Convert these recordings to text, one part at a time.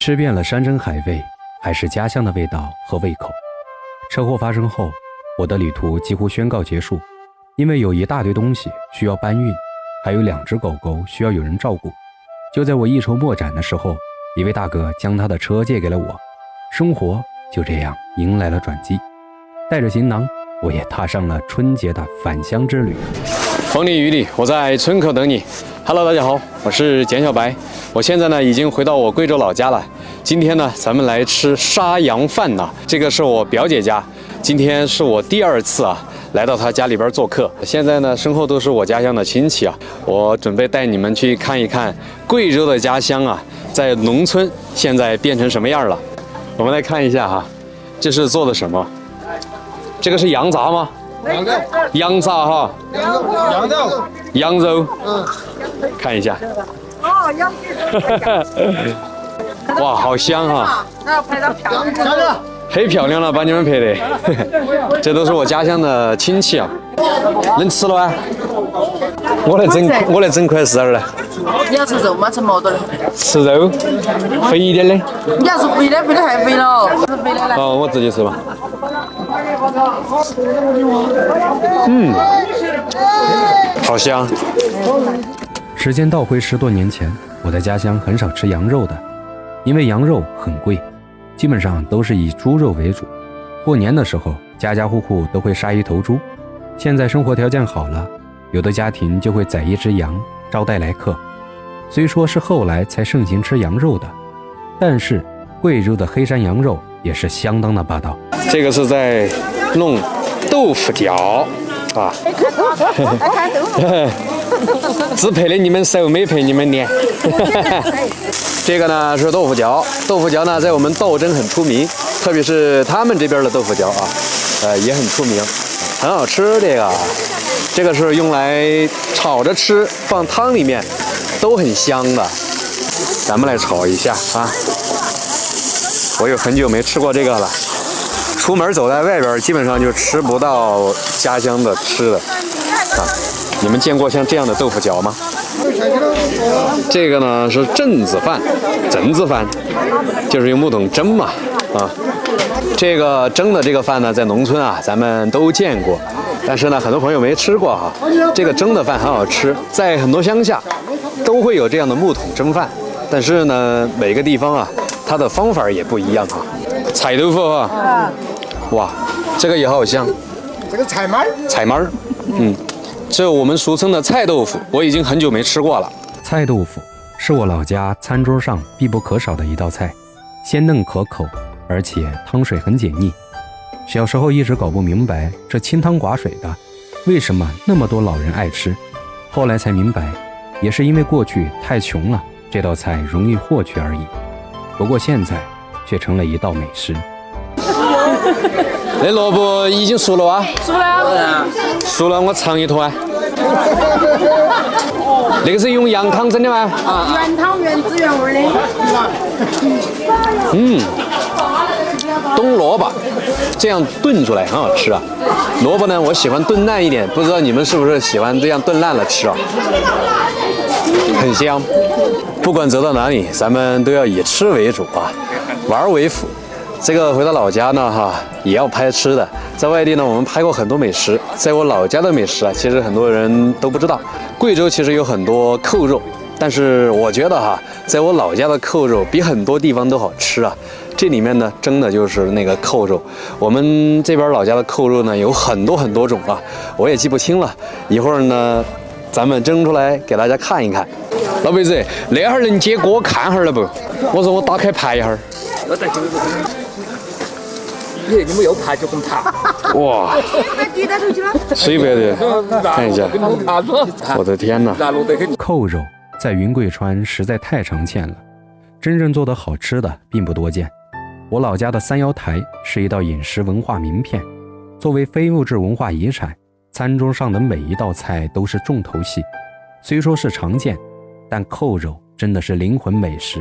吃遍了山珍海味，还是家乡的味道和胃口。车祸发生后，我的旅途几乎宣告结束，因为有一大堆东西需要搬运，还有2只狗狗需要有人照顾。就在我一筹莫展的时候，一位大哥将他的车借给了我，生活就这样迎来了转机。带着行囊，我也踏上了春节的返乡之旅。风里雨里，我在村口等你。Hello， 大家好，我是简小白。我现在呢已经回到我贵州老家了。今天呢，咱们来吃杀羊饭呐。这个是我表姐家，今天是我第2次啊来到她家里边做客。现在呢，身后都是我家乡的亲戚啊。我准备带你们去看一看贵州的家乡啊，在农村现在变成什么样了。我们来看一下哈，这是做的什么？这个是羊杂吗？羊肉，羊杂哈，羊肉，羊肉，看一下。哦，羊肉。哇，好香哈！然后拍到漂亮的。忒漂亮了，把你们拍的。这都是我家乡的亲戚啊，能吃了啊？我来整块12来。你要吃肉吗？吃毛肚的。吃肉，肥一点的。你要是肥的，肥的太肥了。是肥的来。哦，我自己吃吧。好香。时间倒回10多年前，我在家乡很少吃羊肉的，因为羊肉很贵，基本上都是以猪肉为主。过年的时候，家家户户都会杀一头猪。现在生活条件好了，有的家庭就会宰一只羊招待来客。虽说是后来才盛行吃羊肉的，但是贵州的黑山羊肉也是相当的霸道。这个是在弄豆腐条啊，只配的你们熟，没配你们脸。这个呢是豆腐条，豆腐条呢在我们道真很出名，特别是他们这边的豆腐条啊，也很出名，很好吃。这个是用来炒着吃，放汤里面都很香的。咱们来炒一下啊！我有很久没吃过这个了。出门走在外边，基本上就吃不到家乡的吃的啊。你们见过像这样的豆腐角吗？这个呢是榛子饭，就是用木桶蒸嘛啊。这个蒸的这个饭呢，在农村啊，咱们都见过，但是呢，很多朋友没吃过哈。这个蒸的饭很好吃，在很多乡下都会有这样的木桶蒸饭，但是呢，每个地方啊，它的方法也不一样哈。菜豆腐啊，哇，这个也好香。这个菜码儿，这我们俗称的菜豆腐，我已经很久没吃过了。菜豆腐是我老家餐桌上必不可少的一道菜，鲜嫩可口，而且汤水很解腻。小时候一直搞不明白这清汤寡水的，为什么那么多老人爱吃。后来才明白，也是因为过去太穷了，这道菜容易获取而已。不过现在却成了一道美食。那萝卜已经熟了啊？熟了。熟了，我尝一坨啊。那个是用羊汤蒸的吗？原汤原汁原味的。冬萝卜这样炖出来很好吃啊。萝卜呢，我喜欢炖烂一点，不知道你们是不是喜欢这样炖烂了吃啊？很香。不管走到哪里，咱们都要以吃为主啊，玩为辅。这个回到老家呢，也要拍吃的。在外地呢，我们拍过很多美食。在我老家的美食啊，其实很多人都不知道。贵州其实有很多扣肉，但是我觉得在我老家的扣肉比很多地方都好吃啊。这里面呢，蒸的就是那个扣肉。我们这边老家的扣肉呢，有很多种啊，我也记不清了。一会儿呢，咱们蒸出来给大家看一看。老辈子，那会儿能接锅看会儿了不？我说我打开拍一会儿。你们又爬就跟爬，哇！水白的，看一下，我的天哪！扣肉在云贵川实在太常见了，真正做得好吃的并不多见。我老家的三瑶台是一道饮食文化名片，作为非物质文化遗产，餐桌上的每一道菜都是重头戏。虽说是常见，但扣肉真的是灵魂美食。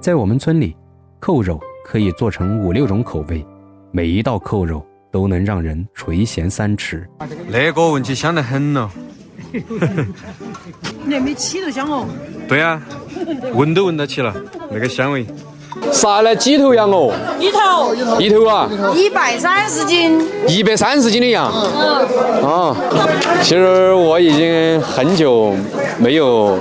在我们村里，扣肉可以做成5、6种口味，每一道扣肉都能让人垂涎3尺。那个闻起香得很了。你还没起都香哦。对啊，闻都闻得起了那个香味。啥呢？几头羊哦？一头啊130斤。 ，130斤的羊。啊，其实我已经很久没有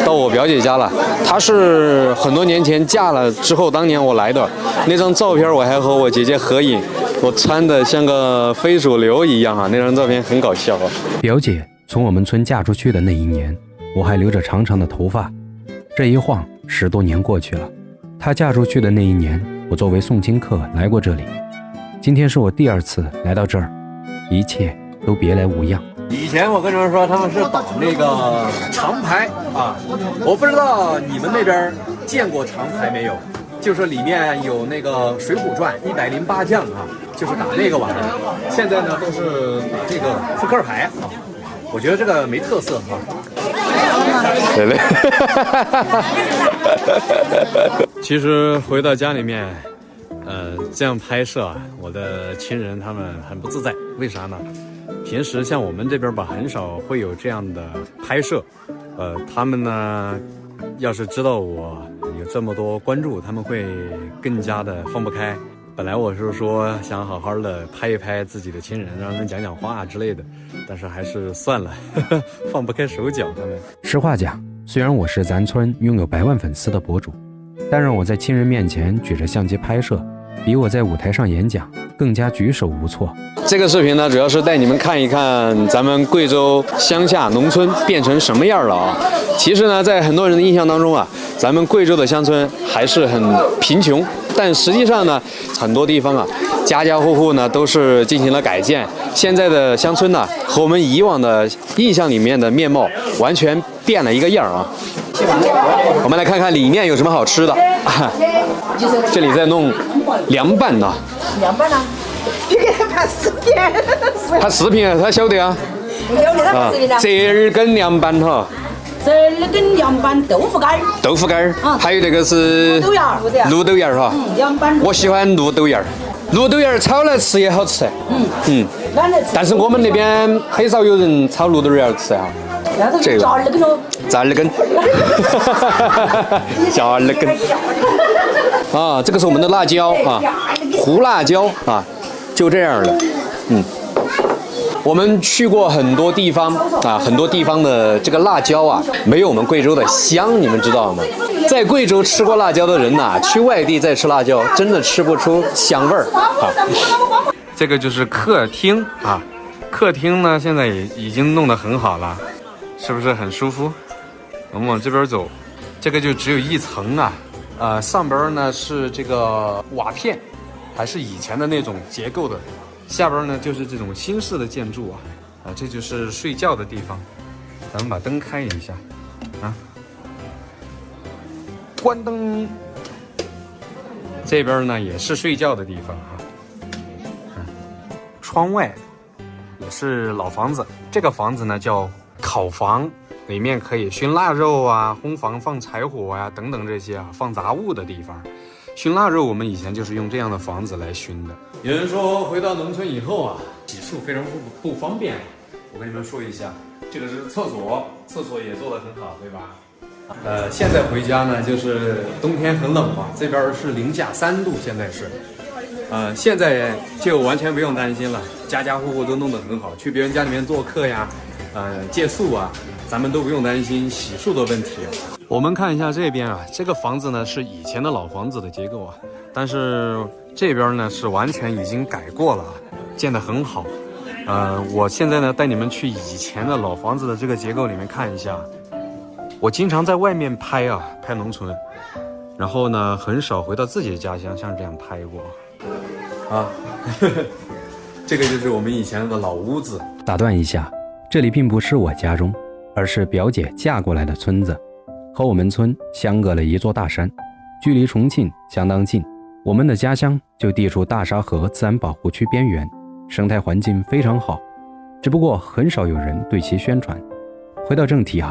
到我表姐家了。她是很多年前嫁了之后，当年我来的那张照片，我还和我姐姐合影，我穿的像个非主流一样啊，那张照片很搞笑啊。表姐从我们村嫁出去的那一年，我还留着长长的头发。这一晃10多年过去了，她嫁出去的那一年，我作为送亲客来过这里。今天是我第2次来到这儿，一切都别来无恙。以前我跟你们说，他们是打那个长牌啊，我不知道你们那边见过长牌没有？就是里面有那个《水浒传》108将啊，就是打那个玩意儿。现在呢都是打这个扑克牌啊，我觉得这个没特色啊。对嘞。其实回到家里面，这样拍摄啊，我的亲人他们很不自在。为啥呢？平时像我们这边吧，很少会有这样的拍摄。他们呢，要是知道我有这么多关注，他们会更加的放不开。本来我是说想好好的拍一拍自己的亲人，让他们讲讲话之类的，但是还是算了，放不开手脚。他们实话讲，虽然我是咱村拥有100万粉丝的博主，但让我在亲人面前举着相机拍摄，比我在舞台上演讲更加举手无措。这个视频呢，主要是带你们看一看咱们贵州乡下农村变成什么样了啊！其实呢，在很多人的印象当中啊，咱们贵州的乡村还是很贫穷，但实际上呢，很多地方啊，家家户户呢都是进行了改建。现在的乡村呢，和我们以往的印象里面的面貌完全变了一个样啊！我们来看看里面有什么好吃的。这里在弄凉拌呢。凉拌啊？你给他拍视频。拍视频啊，他晓得啊。啊，折耳根凉拌哈。折耳根凉拌豆腐干儿。豆腐干儿，还有这个是绿豆芽儿哈。凉拌。我喜欢绿豆芽儿，绿豆芽儿炒来吃也好吃。但是我们那边很少有人炒绿豆芽儿吃哈。这个炸耳根，炸耳根。啊，这个是我们的辣椒啊，胡辣椒啊，就这样的。我们去过很多地方啊，很多地方的这个辣椒啊，没有我们贵州的香，你们知道吗？在贵州吃过辣椒的人呐，去外地再吃辣椒，真的吃不出香味儿啊。这个就是客厅啊，客厅呢现在也已经弄得很好了，是不是很舒服？我们往这边走，这个就只有1层啊，上边呢是这个瓦片，还是以前的那种结构的，下边呢就是这种新式的建筑啊，这就是睡觉的地方。咱们把灯开一下啊，关灯。这边呢也是睡觉的地方啊，窗外也是老房子，这个房子呢叫烤房。里面可以熏腊肉啊，烘房放柴火啊，等等这些啊，放杂物的地方。熏腊肉我们以前就是用这样的房子来熏的。有人说回到农村以后啊，洗漱非常不方便。我跟你们说一下，这个是厕所，厕所也做得很好，对吧？现在回家呢，就是冬天很冷嘛，这边是零下3度，现在是。现在就完全不用担心了，家家户户都弄得很好。去别人家里面做客呀，借宿啊。咱们都不用担心洗漱的问题。我们看一下这边啊，这个房子呢是以前的老房子的结构啊，但是这边呢是完全已经改过了，建得很好。我现在呢带你们去以前的老房子的这个结构里面看一下。我经常在外面拍农村，然后呢很少回到自己的家乡像这样拍过啊。这个就是我们以前的老屋子。打断一下，这里并不是我家中，而是表姐嫁过来的村子，和我们村相隔了一座大山，距离重庆相当近。我们的家乡就地处大沙河自然保护区边缘，生态环境非常好，只不过很少有人对其宣传。回到正题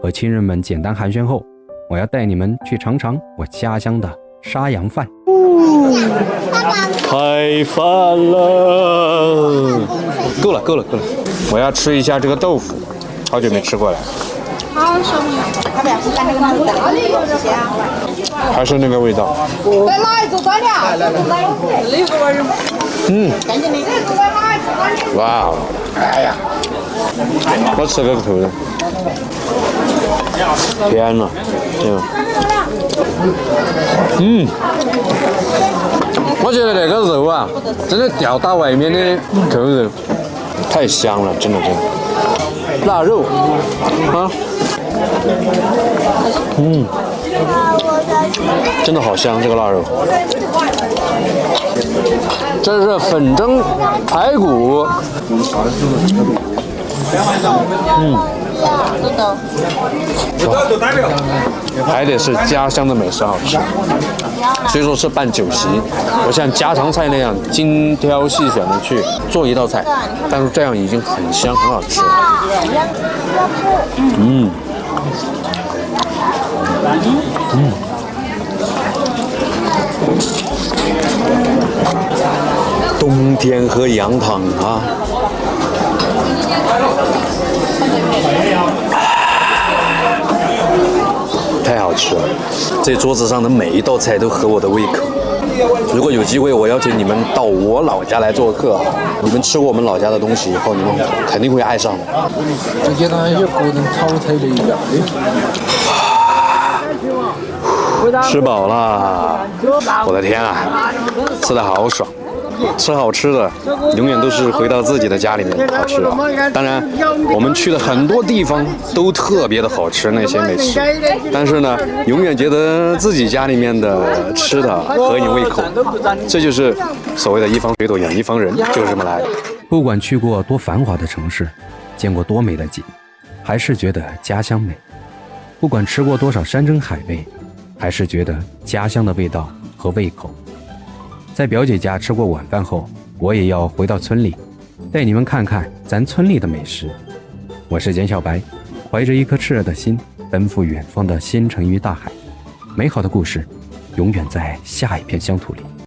和亲人们简单寒暄后，我要带你们去尝尝我家乡的沙洋饭。开饭了！够了，我要吃一下这个豆腐，好久没吃过了。好，小朋友，要不要去干这个吗？谢谢啊。还是那个味道。来拿一组干粮。来，哇！哎呀，我吃个头了。天呐，我觉得那个肉啊，真的吊打外面的扣肉，太香了，真的。腊肉啊，真的好香，这个腊肉。这是粉蒸排骨，还得是家乡的美食好吃。虽说是办酒席，我像家常菜那样精挑细选的去做一道菜，但是这样已经很香很好吃了。冬天喝羊汤啊！太好吃了，这桌子上的每一道菜都合我的胃口。如果有机会，我邀请你们到我老家来做客，你们吃过我们老家的东西以后，你们肯定会爱上的。这些呢有个人炒菜的一样的。吃饱了，我的天啊，吃得好爽！吃好吃的，永远都是回到自己的家里面好吃啊。当然，我们去的很多地方都特别的好吃那些美食，但是呢，永远觉得自己家里面的吃的合你胃口，这就是所谓的一方水土养一方人，就是这么来的。不管去过多繁华的城市，见过多美的景，还是觉得家乡美；不管吃过多少山珍海味，还是觉得家乡的味道和胃口。在表姐家吃过晚饭后，我也要回到村里，带你们看看咱村里的美食。我是简小白，怀着一颗炽热的心，奔赴远方的星辰与大海。美好的故事，永远在下一片乡土里。